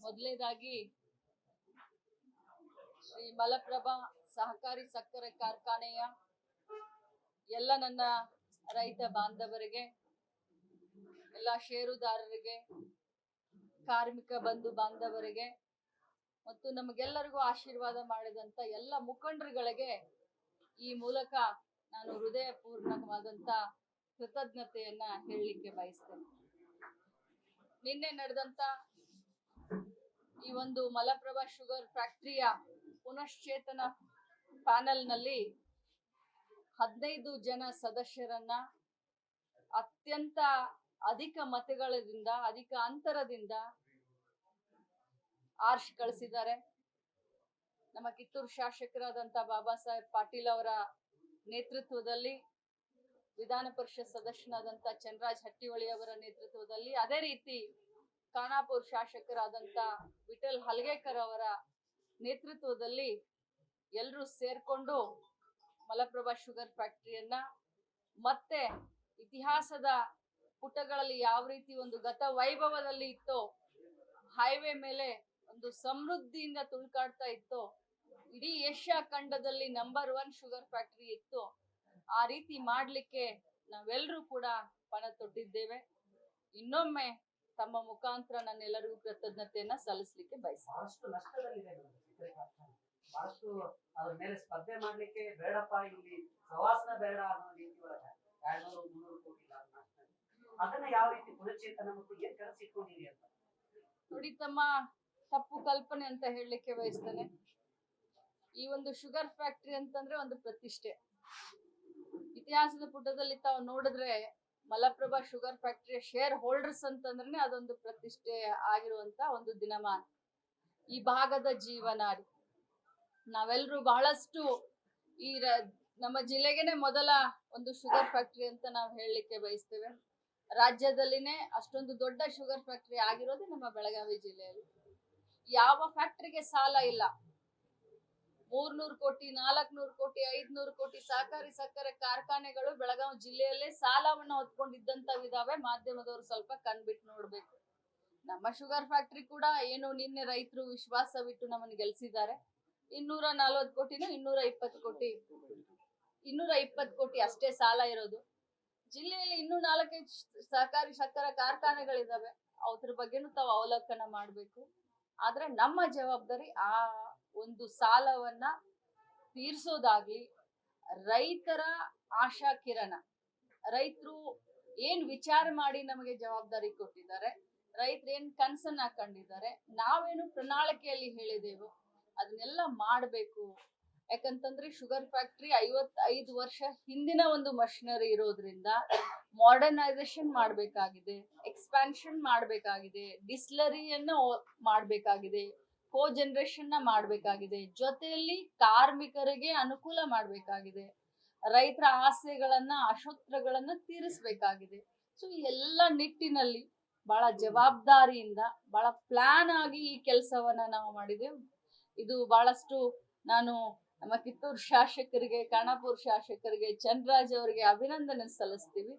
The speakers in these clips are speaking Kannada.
ಮೊದಲನೇದಾಗಿ ಶ್ರೀ ಮಲಪ್ರಭಾ ಸಹಕಾರಿ ಸಕ್ಕರೆ ಕಾರ್ಖಾನೆಯ ಎಲ್ಲ ನನ್ನ ರೈತ ಬಾಂಧವರಿಗೆ, ಎಲ್ಲ ಷೇರುದಾರರಿಗೆ, ಕಾರ್ಮಿಕ ಬಂಧು ಬಾಂಧವರಿಗೆ ಮತ್ತು ನಮಗೆಲ್ಲರಿಗೂ ಆಶೀರ್ವಾದ ಮಾಡಿದಂತ ಎಲ್ಲ ಮುಖಂಡರುಗಳಿಗೆ ಈ ಮೂಲಕ ನಾನು ಹೃದಯಪೂರ್ವಕವಾದಂತ ಕೃತಜ್ಞತೆಯನ್ನ ಹೇಳಲಿಕ್ಕೆ ಬಯಸ್ತೇನೆ. ನಿನ್ನೆ ನಡೆದಂತ ಈ ಒಂದು ಮಲಪ್ರಭಾ ಶುಗರ್ ಫ್ಯಾಕ್ಟರಿಯ ಪುನಶ್ಚೇತನ ಪ್ಯಾನೆಲ್ ನಲ್ಲಿ 15 ಜನ ಸದಸ್ಯರನ್ನ ಅತ್ಯಂತ ಅಧಿಕ ಮತಗಳಿಂದ, ಅಧಿಕ ಅಂತರದಿಂದ ಆರ್ಶ್ ಕಳಿಸಿದ್ದಾರೆ. ನಮ್ಮ ಕಿತ್ತೂರು ಶಾಸಕರಾದಂತ ಬಾಬಾ ಸಾಹೇಬ್ ಪಾಟೀಲ್ ಅವರ ನೇತೃತ್ವದಲ್ಲಿ, ವಿಧಾನ ಪರಿಷತ್ ಸದಸ್ಯನಾದಂತ ಚಂದ್ರರಾಜ್ ಹಟ್ಟಿಹೊಳಿ ಅವರ ನೇತೃತ್ವದಲ್ಲಿ, ಅದೇ ರೀತಿ ಖಾನಾಪುರ ಶಾಸಕರಾದಂತ ವಿಠಲ್ ಹಲ್ಗೇಕರ್ ಅವರ ನೇತೃತ್ವದಲ್ಲಿ ಎಲ್ಲರೂ ಸೇರ್ಕೊಂಡು ಮಲಪ್ರಭಾ ಶುಗರ್ ಫ್ಯಾಕ್ಟರಿಯನ್ನ ಮತ್ತೆ ಇತಿಹಾಸದ ಪುಟಗಳಲ್ಲಿ ಯಾವ ರೀತಿ ಒಂದು ಗತ ವೈಭವದಲ್ಲಿ ಇತ್ತೋ, ಹೈವೇ ಮೇಲೆ ಒಂದು ಸಮೃದ್ಧಿಯಿಂದ ತುಳ್ಕಾಡ್ತಾ ಇತ್ತು, ಇಡೀ ಏಷ್ಯಾ ಖಂಡದಲ್ಲಿ ನಂಬರ್ 1 ಶುಗರ್ ಫ್ಯಾಕ್ಟರಿ ಇತ್ತು, ಆ ರೀತಿ ಮಾಡ್ಲಿಕ್ಕೆ ನಾವೆಲ್ಲರೂ ಕೂಡ ಪಣ ತೊಟ್ಟಿದ್ದೇವೆ. ಇನ್ನೊಮ್ಮೆ ತಮ್ಮ ಮುಖಾಂತರ ನನ್ನೆಲ್ಲರಿಗೂ ಕೃತಜ್ಞತೆಯನ್ನ ಸಲ್ಲಿಸಲಿಕ್ಕೆ ಬಹಳಷ್ಟು ಅದ್ರ ಮೇಲೆ ಸ್ಪರ್ಧೆ ಮಾಡ್ಲಿಕ್ಕೆ ಬೇಡಪ್ಪ, ಇಲ್ಲಿ ಪ್ರವಾಸನ ಬೇಡ ಅನ್ನೋ ರೀತಿ ಒಳಗೆ 200-300 ಕೋಟಿ ಅದನ್ನ ಯಾವ ರೀತಿ ಪುನಶ್ಚೇತನ ಮತ್ತು ಏನ್ ಕೆಲಸ ಇಟ್ಕೊಂಡಿರಿ ಅಂತ ನೋಡಿ. ತಮ್ಮ ತಪ್ಪು ಕಲ್ಪನೆ ಅಂತ ಹೇಳಲಿಕ್ಕೆ ಬಯಸ್ತೇನೆ. ಈ ಒಂದು ಶುಗರ್ ಫ್ಯಾಕ್ಟರಿ ಅಂತಂದ್ರೆ ಒಂದು ಪ್ರತಿಷ್ಠೆ. ಇತಿಹಾಸದ ಪುಟದಲ್ಲಿ ತಾವು ನೋಡಿದ್ರೆ ಮಲಪ್ರಭಾ ಶುಗರ್ ಫ್ಯಾಕ್ಟರಿಯ ಶೇರ್ ಹೋಲ್ಡರ್ಸ್ ಅಂತಂದ್ರೆ ಅದೊಂದು ಪ್ರತಿಷ್ಠೆ ಆಗಿರುವಂತ ಒಂದು ದಿನಮಾನ. ಈ ಭಾಗದ ಜೀವನಾಡಿ. ನಾವೆಲ್ಲರೂ ಬಹಳಷ್ಟು ಈ ನಮ್ಮ ಜಿಲ್ಲೆಗೆನೆ ಮೊದಲ ಒಂದು ಶುಗರ್ ಫ್ಯಾಕ್ಟರಿ ಅಂತ ನಾವು ಹೇಳಲಿಕ್ಕೆ ಬಯಸ್ತೇವೆ. ರಾಜ್ಯದಲ್ಲಿನೇ ಅಷ್ಟೊಂದು ದೊಡ್ಡ ಶುಗರ್ ಫ್ಯಾಕ್ಟರಿ ಆಗಿರೋದು ನಮ್ಮ ಬೆಳಗಾವಿ ಜಿಲ್ಲೆಯಲ್ಲಿ. ಯಾವ ಫ್ಯಾಕ್ಟರಿಗೆ ಸಾಲ ಇಲ್ಲ. 300 ಕೋಟಿ, 400 ಕೋಟಿ, 500 ಕೋಟಿ ಸಹಕಾರಿ ಸಕ್ಕರೆ ಕಾರ್ಖಾನೆಗಳು ಬೆಳಗಾವಿ ಜಿಲ್ಲೆಯಲ್ಲೇ ಸಾಲವನ್ನ ಹೊತ್ಕೊಂಡಿದ್ದಂತವಿದಾವೆ. ಮಾಧ್ಯಮದವರು ಸ್ವಲ್ಪ ಕಣ್ಬಿಟ್ಟು ನೋಡ್ಬೇಕು. ನಮ್ಮ ಶುಗರ್ ಫ್ಯಾಕ್ಟರಿ ಕೂಡ ಏನು ನಿನ್ನೆ ರೈತರು ವಿಶ್ವಾಸವಿಟ್ಟು ನಮ್ಮನ್ನು ಗೆಲ್ಸಿದ್ದಾರೆ. 240 ಕೋಟಿನೂ 220 ಕೋಟಿ ಅಷ್ಟೇ ಸಾಲ ಇರೋದು. ಜಿಲ್ಲೆಯಲ್ಲಿ ಇನ್ನೂ 4-5 ಸಹಕಾರಿ ಸಕ್ಕರೆ ಕಾರ್ಖಾನೆಗಳಿದಾವೆ. ಅದ್ರ ಬಗ್ಗೆನೂ ತಾವು ಅವಲೋಕನ ಮಾಡ್ಬೇಕು. ಆದ್ರೆ ನಮ್ಮ ಜವಾಬ್ದಾರಿ ಆ ಒಂದು ಸಾಲವನ್ನ ತೀರ್ಸೋದಾಗ್ಲಿ, ರೈತರ ಆಶಾ ಕಿರಣ, ರೈತರು ಏನ್ ವಿಚಾರ ಮಾಡಿ ನಮಗೆ ಜವಾಬ್ದಾರಿ ಕೊಟ್ಟಿದ್ದಾರೆ, ರೈತರು ಏನ್ ಕನ್ಸನ್ನ ಹಾಕೊಂಡಿದ್ದಾರೆ, ನಾವೇನು ಪ್ರಣಾಳಿಕೆಯಲ್ಲಿ ಹೇಳಿದೆವು ಅದನ್ನೆಲ್ಲ ಮಾಡ್ಬೇಕು. ಯಾಕಂತಂದ್ರೆ ಶುಗರ್ ಫ್ಯಾಕ್ಟರಿ 55 ವರ್ಷ ಹಿಂದಿನ ಒಂದು ಮಷಿನರಿ ಇರೋದ್ರಿಂದ ಮಾಡರ್ನೈಸೇಷನ್ ಮಾಡ್ಬೇಕಾಗಿದೆ, ಎಕ್ಸ್ಪ್ಯಾನ್ಷನ್ ಮಾಡ್ಬೇಕಾಗಿದೆ, ಡಿಸ್ಲರಿಯನ್ನ ಮಾಡ್ಬೇಕಾಗಿದೆ, ಕೋ ಜನರೇಷನ್ ನ ಮಾಡ್ಬೇಕಾಗಿದೆ, ಜೊತೆಯಲ್ಲಿ ಕಾರ್ಮಿಕರಿಗೆ ಅನುಕೂಲ ಮಾಡ್ಬೇಕಾಗಿದೆ, ರೈತರ ಆಸೆಗಳನ್ನ ಆಶೋತ್ತರಗಳನ್ನ ತೀರಿಸಬೇಕಾಗಿದೆ. ಸೊ ಈ ಎಲ್ಲ ನಿಟ್ಟಿನಲ್ಲಿ ಬಹಳ ಜವಾಬ್ದಾರಿಯಿಂದ, ಬಹಳ ಪ್ಲಾನ್ ಆಗಿ ಈ ಕೆಲಸವನ್ನ ನಾವು ಮಾಡಿದೆವು. ಇದು ಬಹಳಷ್ಟು ನಾನು ನಮ್ಮ ಕಿತ್ತೂರು ಶಾಸಕರಿಗೆ, ಖಾನಾಪುರ ಶಾಸಕರಿಗೆ, ಚಂದ್ರರಾಜ್ ಅವರಿಗೆ ಅಭಿನಂದನೆ ಸಲ್ಲಿಸ್ತೀವಿ.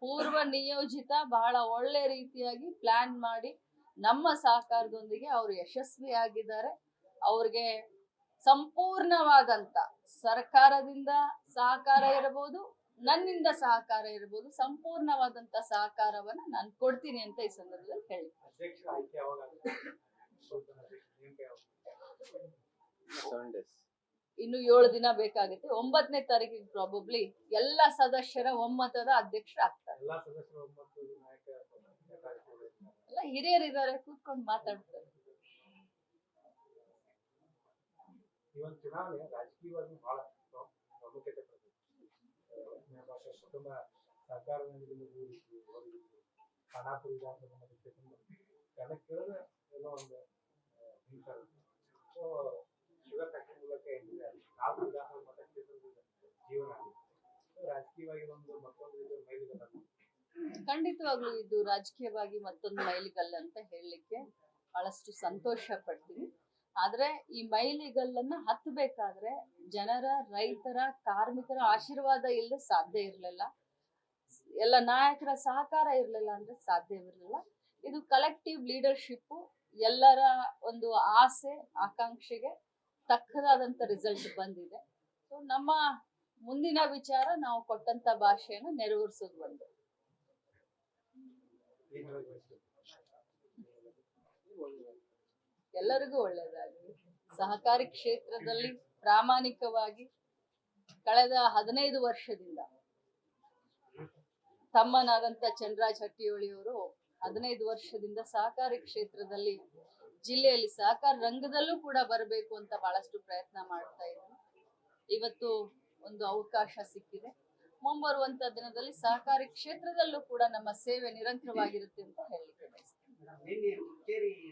ಪೂರ್ವ ನಿಯೋಜಿತ ಬಹಳ ಒಳ್ಳೆ ರೀತಿಯಾಗಿ ಪ್ಲಾನ್ ಮಾಡಿ ನಮ್ಮ ಸಹಕಾರದೊಂದಿಗೆ ಅವರು ಯಶಸ್ವಿಯಾಗಿದ್ದಾರೆ. ಅವ್ರಿಗೆ ಸಂಪೂರ್ಣವಾದಂತ ಸರ್ಕಾರದಿಂದ ಸಹಕಾರ ಇರಬಹುದು, ನನ್ನಿಂದ ಸಹಕಾರ ಇರಬಹುದು, ಸಂಪೂರ್ಣವಾದಂತ ಸಹಕಾರವನ್ನ ನಾನು ಕೊಡ್ತೀನಿ ಅಂತ ಈ ಸಂದರ್ಭದಲ್ಲಿ ಹೇಳಿ. ಇನ್ನು 7 ದಿನ ಬೇಕಾಗುತ್ತೆ. 9ನೇ ತಾರೀಕಿಗೆ ಪ್ರಾಬಬ್ಲಿ ಎಲ್ಲ ಸದಸ್ಯರ ಒಮ್ಮತದ ಅಧ್ಯಕ್ಷರಾಗ್ತಾರೆ. ಎಲ್ಲ ಹಿರಿಯರಿದ್ದಾರೆ, ಕೂತ್ಕೊಂಡು ಮಾತಾಡ್ತಾರೆ. ರಾಜಕೀಯವಾಗಿ ಬಹಳ ಪ್ರಾಮುಖ್ಯತೆ ಖಾನಾಪುರ ಶುಗರ್ ಫ್ಯಾಕ್ಟರಿ ಮೂಲಕ ಏನಿದೆ 4 ವಿಧಾನಸಭಾ ಮತಕ್ಷೇತ್ರದ ಜೀವನ ರಾಜಕೀಯವಾಗಿ ಒಂದು ಮತ್ತೊಂದು ಮೈಲಿಗಲ್ಲ. ಖಂಡಿತವಾಗ್ಲೂ ಇದು ರಾಜಕೀಯವಾಗಿ ಮತ್ತೊಂದು ಮೈಲಿಗಲ್ಲ ಅಂತ ಹೇಳಲಿಕ್ಕೆ ಬಹಳಷ್ಟು ಸಂತೋಷ ಪಡ್ತೀನಿ. ಆದ್ರೆ ಈ ಮೈಲಿಗಲ್ಲನ್ನ ಹತ್ತಬೇಕಾದ್ರೆ ಜನರ, ರೈತರ, ಕಾರ್ಮಿಕರ ಆಶೀರ್ವಾದ ಇಲ್ಲದೆ ಸಾಧ್ಯ ಇರಲಿಲ್ಲ. ಎಲ್ಲ ನಾಯಕರ ಸಹಕಾರ ಇರಲಿಲ್ಲ ಅಂದ್ರೆ ಸಾಧ್ಯವಿರಲಿಲ್ಲ. ಇದು ಕಲೆಕ್ಟಿವ್ ಲೀಡರ್ಶಿಪ್. ಎಲ್ಲರ ಒಂದು ಆಸೆ ಆಕಾಂಕ್ಷೆಗೆ ತಕ್ಕದಾದಂತ ರಿಸಲ್ಟ್ ಬಂದಿದೆ. ಸೊ ನಮ್ಮ ಮುಂದಿನ ವಿಚಾರ ನಾವು ಕೊಟ್ಟಂತ ಭಾಷೆಯನ್ನು ನೆರವೇರಿಸೋದು ಒಂದು. ಎಲ್ಲರಿಗೂ ಒಳ್ಳೆಯದಾಗಲಿ. ಸಹಕಾರಿ ಕ್ಷೇತ್ರದಲ್ಲಿ ಪ್ರಾಮಾಣಿಕವಾಗಿ ಕಳೆದ 15 ವರ್ಷದಿಂದ ತಮ್ಮನಾದಂತ ಚಂದ್ರರಾಜ್ ಹಟ್ಟಿಹೊಳಿಯವರು 15 ವರ್ಷದಿಂದ ಸಹಕಾರಿ ಕ್ಷೇತ್ರದಲ್ಲಿ ಜಿಲ್ಲೆಯಲ್ಲಿ ಸಹಕಾರ ರಂಗದಲ್ಲೂ ಕೂಡ ಬರಬೇಕು ಅಂತ ಬಹಳಷ್ಟು ಪ್ರಯತ್ನ ಮಾಡ್ತಾ ಇದ್ರು. ಇವತ್ತು ಒಂದು ಅವಕಾಶ ಸಿಕ್ಕಿದೆ. ಮುಂಬರುವಂತ ದಿನದಲ್ಲಿ ಸಹಕಾರಿ ಕ್ಷೇತ್ರದಲ್ಲೂ ಕೂಡ ನಮ್ಮ ಸೇವೆ ನಿರಂತರವಾಗಿರುತ್ತೆ ಅಂತ ಹೇಳಲಿಕ್ಕೆ ಬಯಸ್ತೀನಿ. ನಿನ್ನೆ ಹುಕ್ಕೇರಿಯಲ್ಲಿ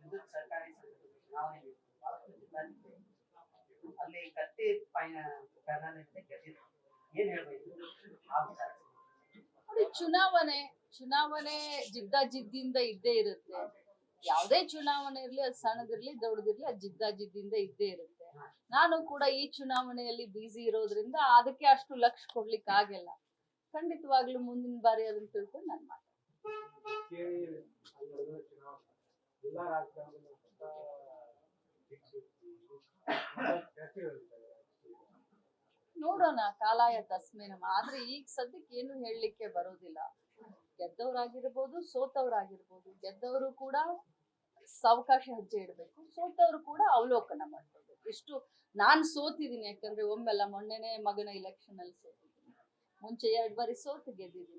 ವಿದ್ಯುತ್ ಸರ್ಕಾರಿ ಸಂಸ್ಥೆ ಚುನಾವಣೆ ಬಹಳಷ್ಟು ಜಿಲ್ಲಾಧಿಕಾರಿ ಅಲ್ಲಿ ಕತ್ತೆ ಪ್ಯಾನಲ್ ಗೆದ್ದಿದ್ರು. ಏನ್ ಹೇಳ್ಬೇಕು ಆ ವಿಚಾರ? ನೋಡಿ, ಚುನಾವಣೆ ಜಿದ್ದಾಜಿದ್ದಿಯಿಂದ ಇದ್ದೇ ಇರುತ್ತೆ. ಯಾವುದೇ ಚುನಾವಣೆ ಇರ್ಲಿ, ಅದು ಸಣ್ಣದಿರ್ಲಿ ದೊಡ್ಡದಿರ್ಲಿ, ಅದು ಜಿದ್ದಾಜಿದ್ದಿಯಿಂದ ಇದ್ದೇ ಇರುತ್ತೆ. ನಾನು ಕೂಡ ಈ ಚುನಾವಣೆಯಲ್ಲಿ ಬ್ಯುಸಿ ಇರೋದ್ರಿಂದ ಅದಕ್ಕೆ ಅಷ್ಟು ಲಕ್ಷ ಕೊಡ್ಲಿಕ್ಕೆ ಆಗಿಲ್ಲ. ಖಂಡಿತವಾಗ್ಲೂ ಮುಂದಿನ ಬಾರಿ ಅದನ್ನ ತಿಳ್ಕೊಂಡು ನಾನು ನೋಡೋಣ, ಕಾಲಾಯ ತಸ್ಮೇ ನಮಃ. ಆದ್ರೆ ಈಗ ಸದ್ಯಕ್ಕೆ ಏನು ಹೇಳಲಿಕ್ಕೆ ಬರೋದಿಲ್ಲ. ಗೆದ್ದವರಾಗಿರ್ಬೋದು, ಸೋತವರಾಗಿರ್ಬೋದು. ಗೆದ್ದವರು ಕೂಡ ಸಾವಕಾಶ ಹೆಜ್ಜೆ ಇಡಬೇಕು, ಸೋತವರು ಕೂಡ ಅವಲೋಕನ ಮಾಡ್ಕೋಬೇಕು. ಇಷ್ಟು ನಾನ್ ಸೋತಿದ್ದೀನಿ, ಯಾಕಂದ್ರೆ ಒಮ್ಮೆಲ್ಲ ಮೊನ್ನೆನೆ ಮಗನ ಇಲೆಕ್ಷನ್ ಅಲ್ಲಿ ಸೋತಿದ್ದೀನಿ. ಮುಂಚೆ 2 ಬಾರಿ ಸೋತು ಗೆದ್ದಿದ್ದೀನಿ.